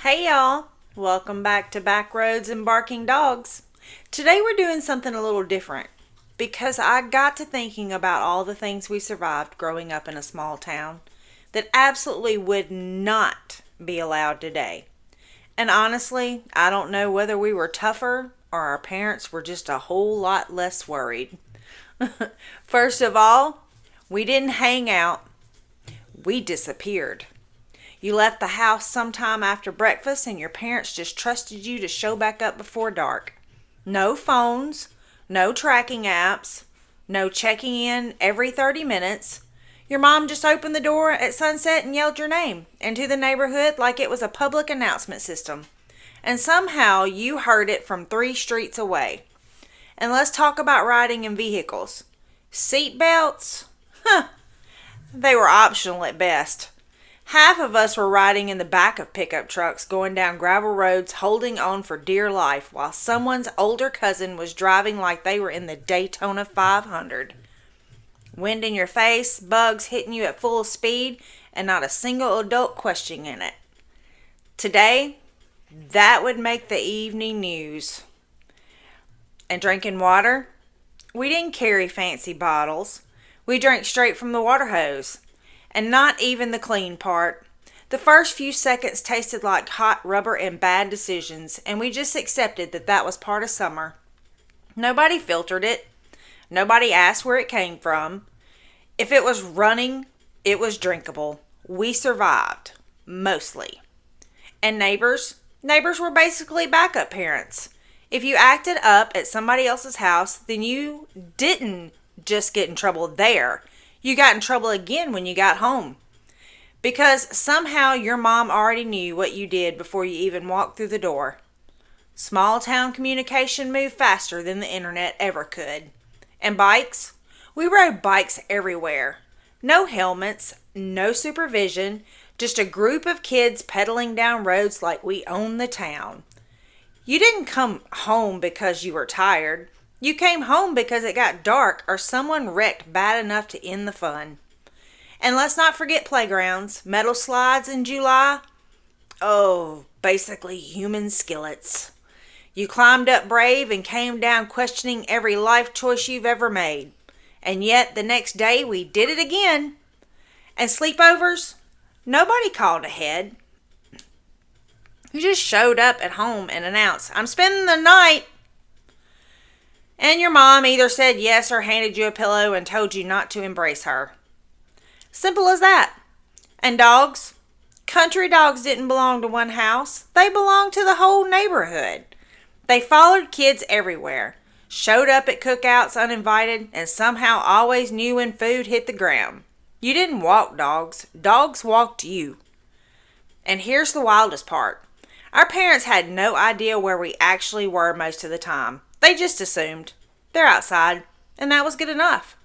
Hey y'all, welcome back to Backroads and Barking Dogs. Today we're doing something a little different because I got to thinking about all the things we survived growing up in a small town that absolutely would not be allowed today. And honestly, I don't know whether we were tougher or our parents were just a whole lot less worried. First of all, we didn't hang out, we disappeared. You left the house sometime after breakfast and your parents just trusted you to show back up before dark. No phones, no tracking apps, no checking in every 30 minutes. Your mom just opened the door at sunset and yelled your name into the neighborhood like it was a public announcement system. And somehow you heard it from 3 streets away. And let's talk about riding in vehicles. Seat belts? They were optional at best. Half of us were riding in the back of pickup trucks going down gravel roads holding on for dear life while someone's older cousin was driving like they were in the Daytona 500. Wind in your face, bugs hitting you at full speed, and not a single adult questioning it. Today, that would make the evening news. And drinking water? We didn't carry fancy bottles. We drank straight from the water hose. And not even the clean part. The first few seconds tasted like hot rubber and bad decisions, and we just accepted that that was part of summer. Nobody filtered it. Nobody asked where it came from. If it was running, it was drinkable. We survived. Mostly. And neighbors were basically backup parents. If you acted up at somebody else's house, then you didn't just get in trouble there. You got in trouble again when you got home. Because somehow your mom already knew what you did before you even walked through the door. Small town communication moved faster than the internet ever could. And bikes? We rode bikes everywhere. No helmets, no supervision, just a group of kids pedaling down roads like we owned the town. You didn't come home because you were tired. You came home because it got dark or someone wrecked bad enough to end the fun. And let's not forget playgrounds, metal slides in July. Oh, basically human skillets. You climbed up brave and came down questioning every life choice you've ever made. And yet the next day we did it again. And sleepovers? Nobody called ahead. You just showed up at home and announced, "I'm spending the night." And your mom either said yes or handed you a pillow and told you not to embrace her. Simple as that. And dogs? Country dogs didn't belong to one house. They belonged to the whole neighborhood. They followed kids everywhere, showed up at cookouts uninvited, and somehow always knew when food hit the ground. You didn't walk dogs. Dogs walked you. And here's the wildest part. Our parents had no idea where we actually were most of the time. They just assumed. They're outside, and that was good enough.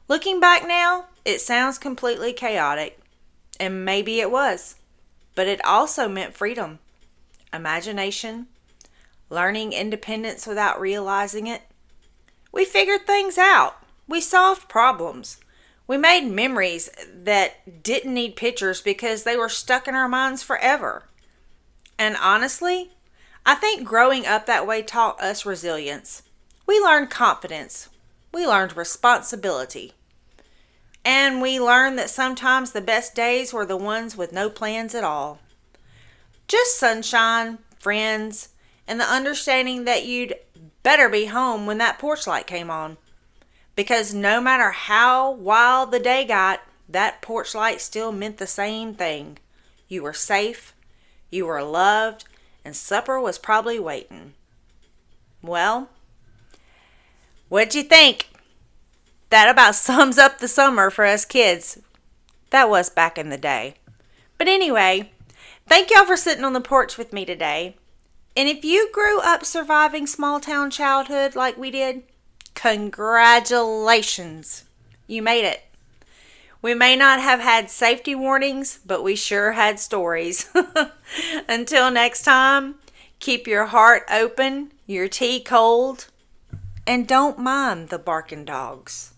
Looking back now, it sounds completely chaotic, and maybe it was. But it also meant freedom, imagination, learning independence without realizing it. We figured things out. We solved problems. We made memories that didn't need pictures because they were stuck in our minds forever. And honestly, I think growing up that way taught us resilience. We learned confidence. We learned responsibility. And we learned that sometimes the best days were the ones with no plans at all. Just sunshine, friends, and the understanding that you'd better be home when that porch light came on. Because no matter how wild the day got, that porch light still meant the same thing. You were safe, you were loved, and supper was probably waiting. Well, what'd you think? That about sums up the summer for us kids. That was back in the day. But anyway, thank y'all for sitting on the porch with me today. And if you grew up surviving small town childhood like we did, congratulations. You made it. We may not have had safety warnings, but we sure had stories. Until next time, keep your heart open, your tea cold, and don't mind the barking dogs.